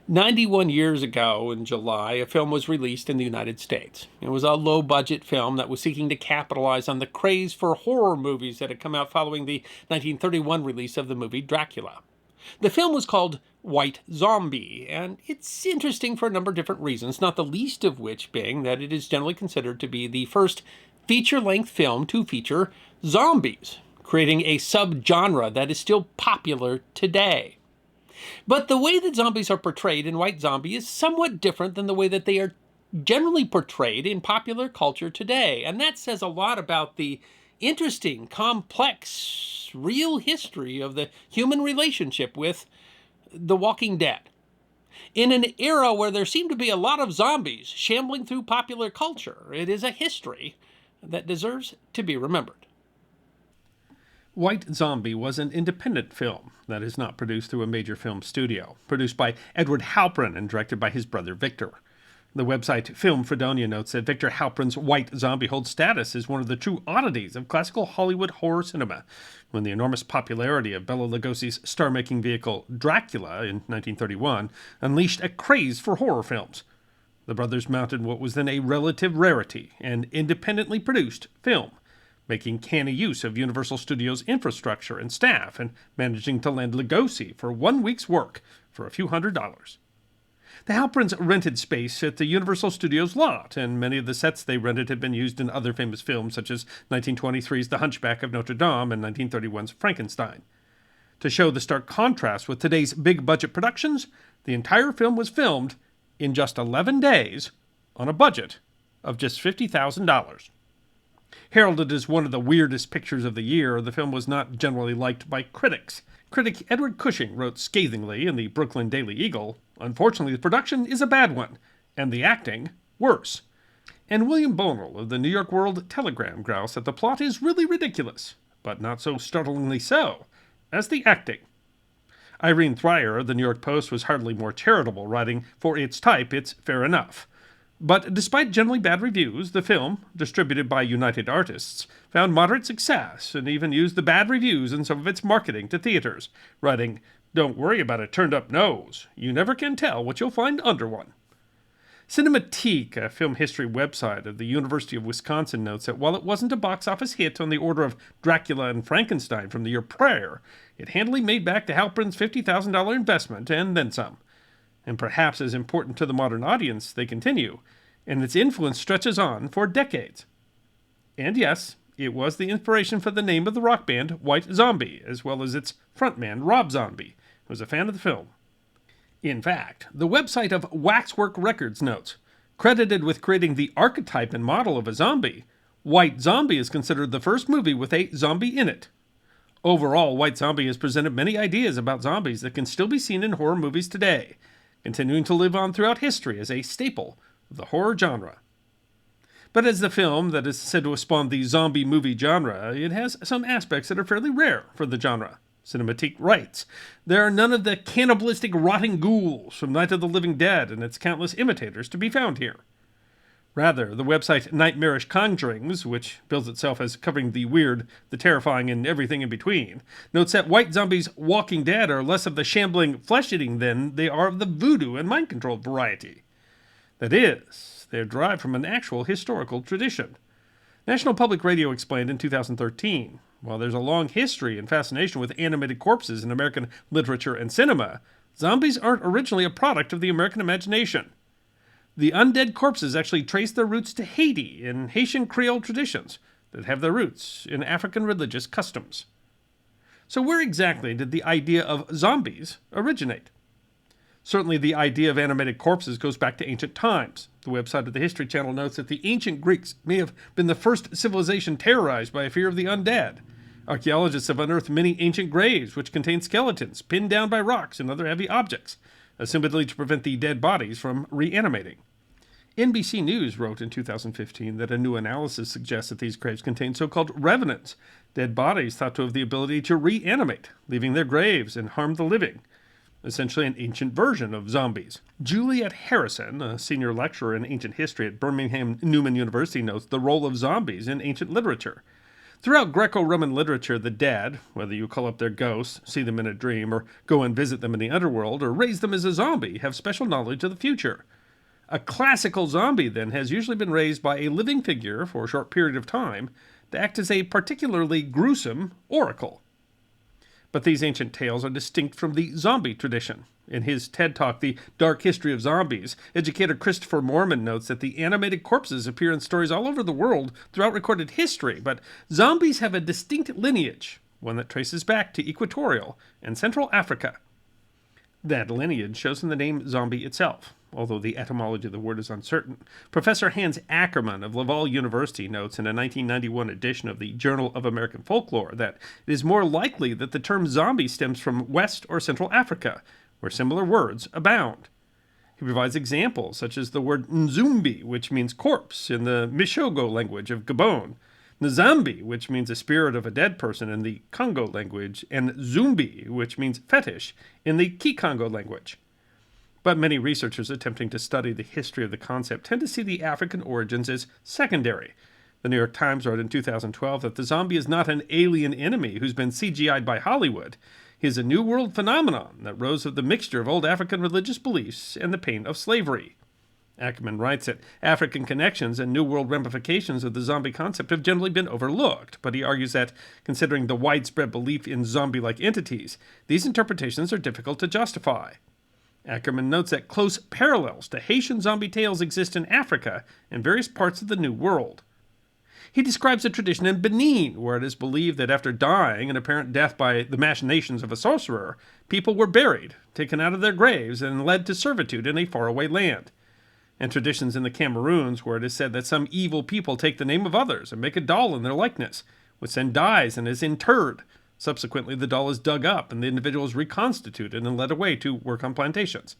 91 years ago in July, a film was released in the United States. It was a low budget film that was seeking to capitalize on the craze for horror movies that had come out following the 1931 release of the movie Dracula. The film was called White Zombie, and it's interesting for a number of different reasons, not the least of which being that it is generally considered to be the first feature length film to feature zombies, creating a subgenre that is still popular today. But the way that zombies are portrayed in White Zombie is somewhat different than the way that they are generally portrayed in popular culture today. And that says a lot about the interesting, complex, real history of the human relationship with The Walking Dead. In an era where there seem to be a lot of zombies shambling through popular culture, it is a history that deserves to be remembered. White Zombie was an independent film that is not produced through a major film studio, produced by Edward Halpern and directed by his brother Victor. The website Film Fredonia notes that Victor Halpern's White Zombie holds status as one of the true oddities of classical Hollywood horror cinema, when the enormous popularity of Bela Lugosi's star-making vehicle Dracula in 1931 unleashed a craze for horror films. The brothers mounted what was then a relative rarity, an independently produced film, making canny use of Universal Studios' infrastructure and staff, and managing to land Lugosi for 1 week's work for a few $100s. The Halperns rented space at the Universal Studios lot, and many of the sets they rented had been used in other famous films such as 1923's The Hunchback of Notre Dame and 1931's Frankenstein. To show the stark contrast with today's big-budget productions, the entire film was filmed in just 11 days on a budget of just $50,000. Heralded as one of the weirdest pictures of the year, the film was not generally liked by critics. Critic Edward Cushing wrote scathingly in the Brooklyn Daily Eagle, "Unfortunately, the production is a bad one, and the acting worse." And William Bonell of the New York World Telegram groused that the plot is really ridiculous, but not so startlingly so, as the acting. Irene Thryer of the New York Post was hardly more charitable, writing, "For its type, it's fair enough." But despite generally bad reviews, the film, distributed by United Artists, found moderate success and even used the bad reviews in some of its marketing to theaters, writing, "Don't worry about a turned-up nose. You never can tell what you'll find under one." Cinematique, a film history website of the University of Wisconsin, notes that while it wasn't a box office hit on the order of Dracula and Frankenstein from the year prior, it handily made back to Halpern's $50,000 investment and then some. And perhaps as important to the modern audience, they continue, and its influence stretches on for decades. And yes, it was the inspiration for the name of the rock band White Zombie, as well as its frontman Rob Zombie, who was a fan of the film. In fact, the website of Waxwork Records notes, credited with creating the archetype and model of a zombie, White Zombie is considered the first movie with a zombie in it. Overall, White Zombie has presented many ideas about zombies that can still be seen in horror movies today, continuing to live on throughout history as a staple of the horror genre. But as the film that is said to have spawned the zombie movie genre, it has some aspects that are fairly rare for the genre. Cinematique writes, "There are none of the cannibalistic rotting ghouls from Night of the Living Dead and its countless imitators to be found here." Rather, the website Nightmarish Conjurings, which bills itself as covering the weird, the terrifying, and everything in between, notes that White Zombie's Walking Dead are less of the shambling, flesh-eating than they are of the voodoo and mind-controlled variety. That is, they are derived from an actual historical tradition. National Public Radio explained in 2013, while there's a long history and fascination with animated corpses in American literature and cinema, zombies aren't originally a product of the American imagination. The undead corpses actually trace their roots to Haiti and Haitian Creole traditions that have their roots in African religious customs. So where exactly did the idea of zombies originate? Certainly the idea of animated corpses goes back to ancient times. The website of the History Channel notes that the ancient Greeks may have been the first civilization terrorized by a fear of the undead. Archaeologists have unearthed many ancient graves which contain skeletons pinned down by rocks and other heavy objects, assumedly to prevent the dead bodies from reanimating. NBC News wrote in 2015 that a new analysis suggests that these graves contain so-called revenants, dead bodies thought to have the ability to reanimate, leaving their graves and harm the living. Essentially an ancient version of zombies. Juliet Harrison, a senior lecturer in ancient history at Birmingham Newman University, notes the role of zombies in ancient literature. Throughout Greco-Roman literature, the dead, whether you call up their ghosts, see them in a dream, or go and visit them in the underworld, or raise them as a zombie, have special knowledge of the future. A classical zombie, then, has usually been raised by a living figure for a short period of time to act as a particularly gruesome oracle. But these ancient tales are distinct from the zombie tradition. In his TED Talk, The Dark History of Zombies, educator Christopher Moorman notes that the animated corpses appear in stories all over the world throughout recorded history, but zombies have a distinct lineage, one that traces back to Equatorial and Central Africa. That lineage shows in the name zombie itself, although the etymology of the word is uncertain. Professor Hans Ackerman of Laval University notes in a 1991 edition of the Journal of American Folklore that it is more likely that the term zombie stems from West or Central Africa, where similar words abound. He provides examples such as the word Nzumbi, which means corpse in the Mishogo language of Gabon, Nzambi, which means a spirit of a dead person in the Congo language, and Zumbi, which means fetish in the Kikongo language. But many researchers attempting to study the history of the concept tend to see the African origins as secondary. The New York Times wrote in 2012 that the zombie is not an alien enemy who's been CGI'd by Hollywood. He is a New World phenomenon that rose of the mixture of old African religious beliefs and the pain of slavery. Ackerman writes that African connections and New World ramifications of the zombie concept have generally been overlooked, but he argues that, considering the widespread belief in zombie-like entities, these interpretations are difficult to justify. Ackerman notes that close parallels to Haitian zombie tales exist in Africa and various parts of the New World. He describes a tradition in Benin where it is believed that after dying an apparent death by the machinations of a sorcerer, people were buried, taken out of their graves, and led to servitude in a faraway land. And traditions in the Cameroons where it is said that some evil people take the name of others and make a doll in their likeness, which then dies and is interred. Subsequently, the doll is dug up and the individual is reconstituted and led away to work on plantations.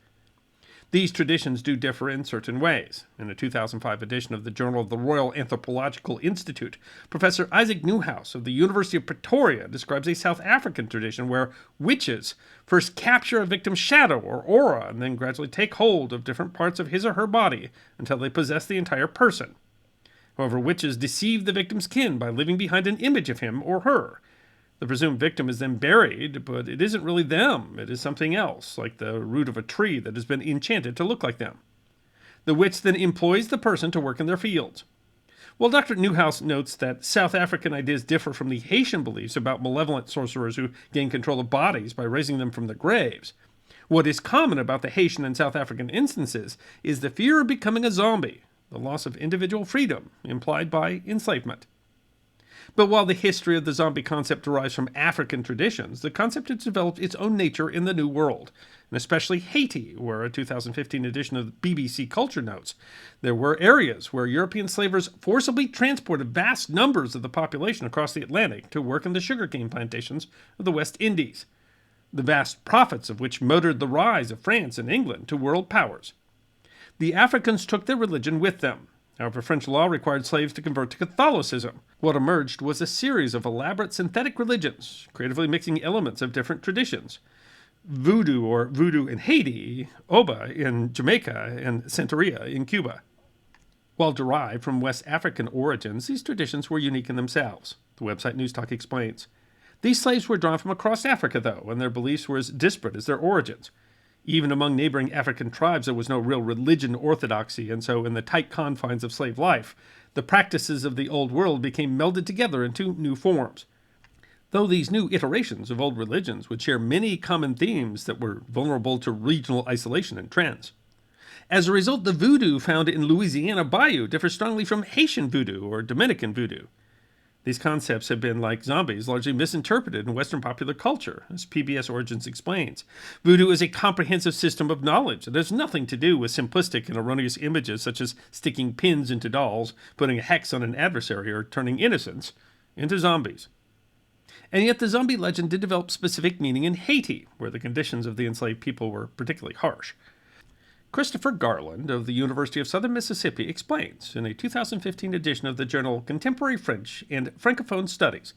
These traditions do differ in certain ways. In a 2005 edition of the Journal of the Royal Anthropological Institute, Professor Isaac Newhouse of the University of Pretoria describes a South African tradition where witches first capture a victim's shadow or aura and then gradually take hold of different parts of his or her body until they possess the entire person. However, witches deceive the victim's kin by leaving behind an image of him or her. The presumed victim is then buried, but it isn't really them. It is something else, like the root of a tree that has been enchanted to look like them. The witch then employs the person to work in their fields. While Dr. Newhouse notes that South African ideas differ from the Haitian beliefs about malevolent sorcerers who gain control of bodies by raising them from the graves, what is common about the Haitian and South African instances is the fear of becoming a zombie, the loss of individual freedom implied by enslavement. But while the history of the zombie concept derives from African traditions, the concept has developed its own nature in the New World, and especially Haiti, where a 2015 edition of BBC Culture notes there were areas where European slavers forcibly transported vast numbers of the population across the Atlantic to work in the sugarcane plantations of the West Indies, the vast profits of which motored the rise of France and England to world powers. The Africans took their religion with them. However, French law required slaves to convert to Catholicism. What emerged was a series of elaborate synthetic religions, creatively mixing elements of different traditions. Voodoo or voodoo in Haiti, Oba in Jamaica, and Santeria in Cuba. While derived from West African origins, these traditions were unique in themselves. The website News Talk explains. These slaves were drawn from across Africa, though, and their beliefs were as disparate as their origins. Even among neighboring African tribes, there was no real religion orthodoxy, and so in the tight confines of slave life, the practices of the Old World became melded together into new forms. Though these new iterations of old religions would share many common themes that were vulnerable to regional isolation and trends. As a result, the voodoo found in Louisiana Bayou differs strongly from Haitian voodoo or Dominican voodoo. These concepts have been, like zombies, largely misinterpreted in Western popular culture, as PBS Origins explains. Voodoo is a comprehensive system of knowledge that has nothing to do with simplistic and erroneous images such as sticking pins into dolls, putting a hex on an adversary, or turning innocents into zombies. And yet the zombie legend did develop specific meaning in Haiti, where the conditions of the enslaved people were particularly harsh. Christopher Garland of the University of Southern Mississippi explains in a 2015 edition of the journal Contemporary French and Francophone Studies.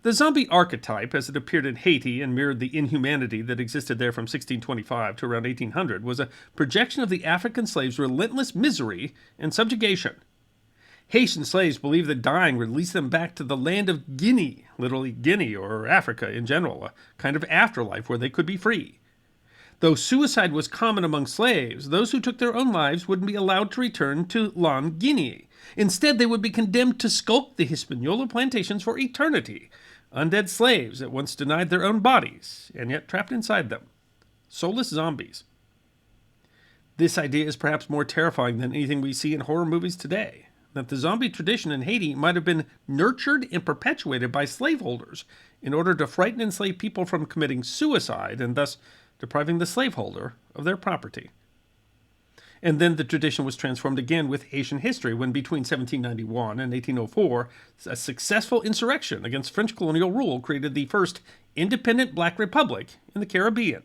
The zombie archetype, as it appeared in Haiti and mirrored the inhumanity that existed there from 1625 to around 1800, was a projection of the African slaves' relentless misery and subjugation. Haitian slaves believed that dying would release them back to the land of Guinea, literally Guinea or Africa in general, a kind of afterlife where they could be free. Though suicide was common among slaves, those who took their own lives wouldn't be allowed to return to Lan Guinea. Instead, they would be condemned to skulk the Hispaniola plantations for eternity, undead slaves at once denied their own bodies, and yet trapped inside them. Soulless zombies. This idea is perhaps more terrifying than anything we see in horror movies today, that the zombie tradition in Haiti might have been nurtured and perpetuated by slaveholders in order to frighten enslaved people from committing suicide and thus depriving the slaveholder of their property. And then the tradition was transformed again with Haitian history when between 1791 and 1804, a successful insurrection against French colonial rule created the first independent black republic in the Caribbean.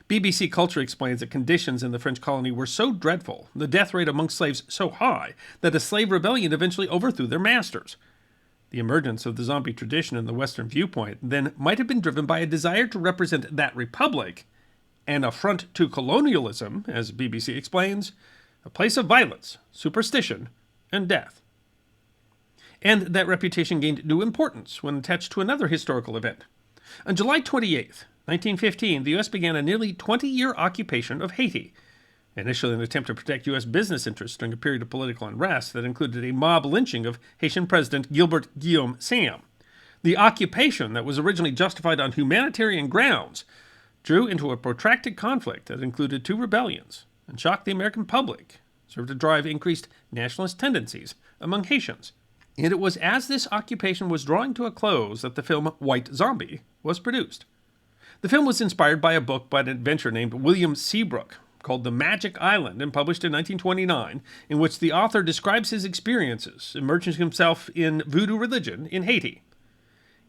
BBC Culture explains that conditions in the French colony were so dreadful, the death rate among slaves so high, that a slave rebellion eventually overthrew their masters. The emergence of the zombie tradition in the Western viewpoint then might have been driven by a desire to represent that republic, an affront to colonialism, as BBC explains, a place of violence, superstition, and death. And that reputation gained new importance when attached to another historical event. On July 28th, 1915, the U.S. began a nearly 20-year occupation of Haiti, initially an attempt to protect U.S. business interests during a period of political unrest that included a mob lynching of Haitian President Gilbert Guillaume Sam. The occupation, that was originally justified on humanitarian grounds, drew into a protracted conflict that included two rebellions and shocked the American public, served to drive increased nationalist tendencies among Haitians. And it was as this occupation was drawing to a close that the film White Zombie was produced. The film was inspired by a book by an adventurer named William Seabrook called The Magic Island and published in 1929, in which the author describes his experiences immersing himself in voodoo religion in Haiti.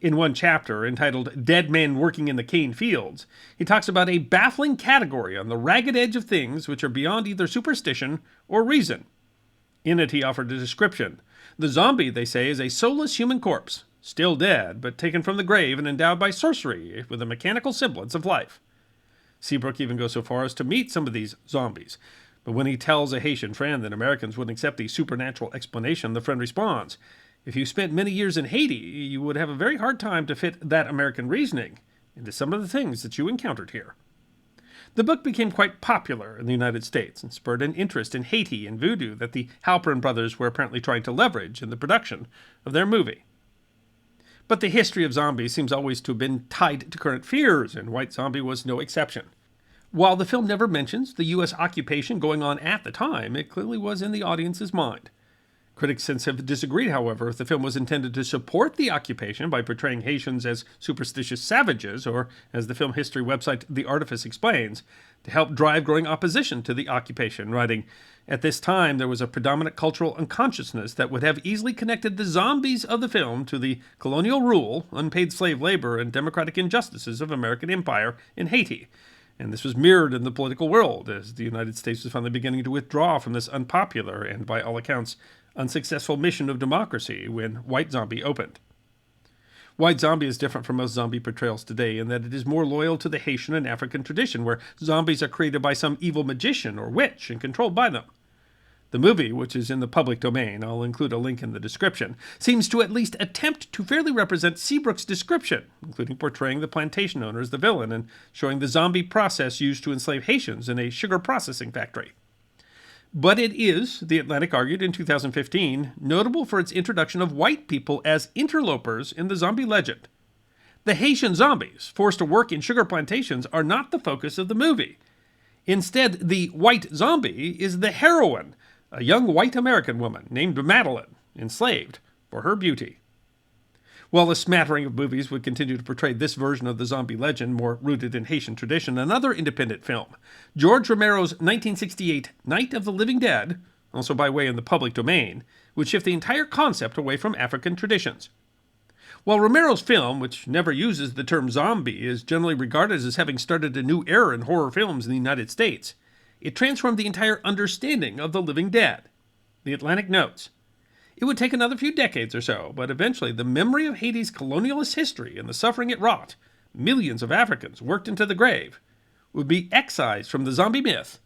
In one chapter, entitled Dead Men Working in the Cane Fields, he talks about a baffling category on the ragged edge of things which are beyond either superstition or reason. In it, he offered a description. The zombie, they say, is a soulless human corpse, still dead, but taken from the grave and endowed by sorcery with a mechanical semblance of life. Seabrook even goes so far as to meet some of these zombies, but when he tells a Haitian friend that Americans wouldn't accept the supernatural explanation, the friend responds, "If you spent many years in Haiti, you would have a very hard time to fit that American reasoning into some of the things that you encountered here." The book became quite popular in the United States and spurred an interest in Haiti and voodoo that the Halperin brothers were apparently trying to leverage in the production of their movie. But the history of zombies seems always to have been tied to current fears, and White Zombie was no exception. While the film never mentions the U.S. occupation going on at the time, it clearly was in the audience's mind. Critics since have disagreed, however, if the film was intended to support the occupation by portraying Haitians as superstitious savages, or, as the film history website The Artifice explains, to help drive growing opposition to the occupation, writing, "At this time there was a predominant cultural unconsciousness that would have easily connected the zombies of the film to the colonial rule, unpaid slave labor, and democratic injustices of American empire in Haiti. And this was mirrored in the political world, as the United States was finally beginning to withdraw from this unpopular and, by all accounts, unsuccessful mission of democracy when White Zombie opened." White Zombie is different from most zombie portrayals today in that it is more loyal to the Haitian and African tradition, where zombies are created by some evil magician or witch and controlled by them. The movie, which is in the public domain, I'll include a link in the description, seems to at least attempt to fairly represent Seabrook's description, including portraying the plantation owner as the villain and showing the zombie process used to enslave Haitians in a sugar processing factory. But it is, The Atlantic argued in 2015, notable for its introduction of white people as interlopers in the zombie legend. The Haitian zombies, forced to work in sugar plantations, are not the focus of the movie. Instead, the white zombie is the heroine, a young white American woman named Madeline, enslaved for her beauty. While a smattering of movies would continue to portray this version of the zombie legend, more rooted in Haitian tradition, another independent film, George Romero's 1968 Night of the Living Dead, also by way in the public domain, would shift the entire concept away from African traditions. While Romero's film, which never uses the term zombie, is generally regarded as having started a new era in horror films in the United States, it transformed the entire understanding of the living dead. The Atlantic notes, "It would take another few decades or so, but eventually the memory of Haiti's colonialist history and the suffering it wrought, millions of Africans worked into the grave, would be excised from the zombie myth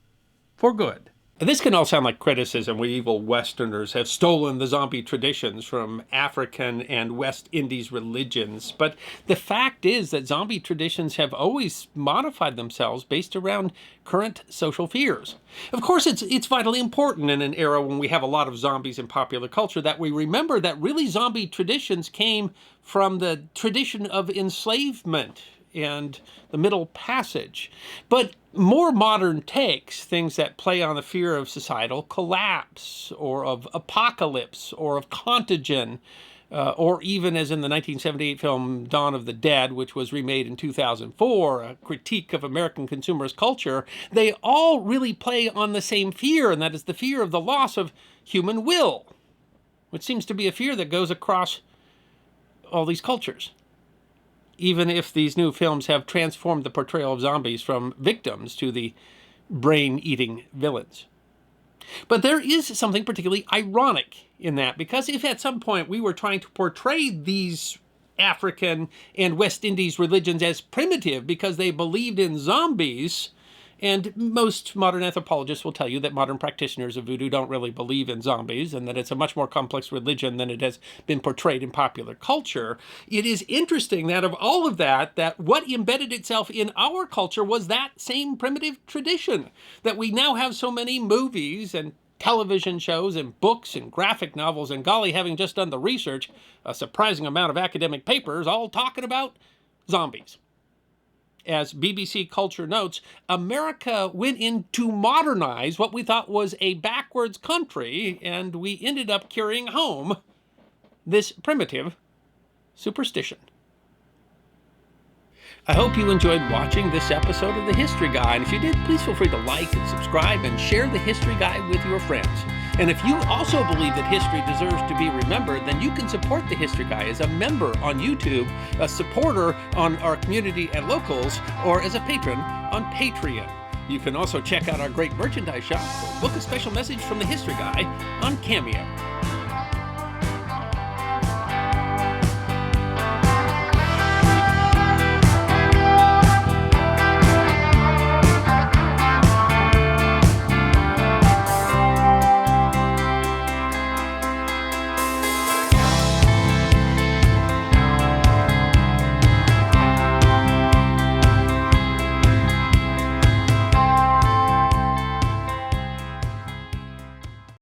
for good." This can all sound like criticism. We evil Westerners have stolen the zombie traditions from African and West Indies religions. But the fact is that zombie traditions have always modified themselves based around current social fears. Of course, it's vitally important in an era when we have a lot of zombies in popular culture that we remember that really zombie traditions came from the tradition of enslavement and the Middle Passage. But more modern takes, things that play on the fear of societal collapse, or of apocalypse, or of contagion, or even as in the 1978 film Dawn of the Dead, which was remade in 2004, a critique of American consumerist culture, they all really play on the same fear, and that is the fear of the loss of human will, which seems to be a fear that goes across all these cultures, even if these new films have transformed the portrayal of zombies from victims to the brain-eating villains. But there is something particularly ironic in that, because if at some point we were trying to portray these African and West Indies religions as primitive because they believed in zombies, and most modern anthropologists will tell you that modern practitioners of voodoo don't really believe in zombies and that it's a much more complex religion than it has been portrayed in popular culture. It is interesting that of all of that, that what embedded itself in our culture was that same primitive tradition, that we now have so many movies and television shows and books and graphic novels, and golly, having just done the research, a surprising amount of academic papers all talking about zombies. As BBC Culture notes, America went in to modernize what we thought was a backwards country, and we ended up carrying home this primitive superstition. I hope you enjoyed watching this episode of The History Guy, and if you did, please feel free to like and subscribe and share The History Guy with your friends. And if you also believe that history deserves to be remembered, then you can support The History Guy as a member on YouTube, a supporter on our community at Locals, or as a patron on Patreon. You can also check out our great merchandise shop or book a special message from The History Guy on Cameo.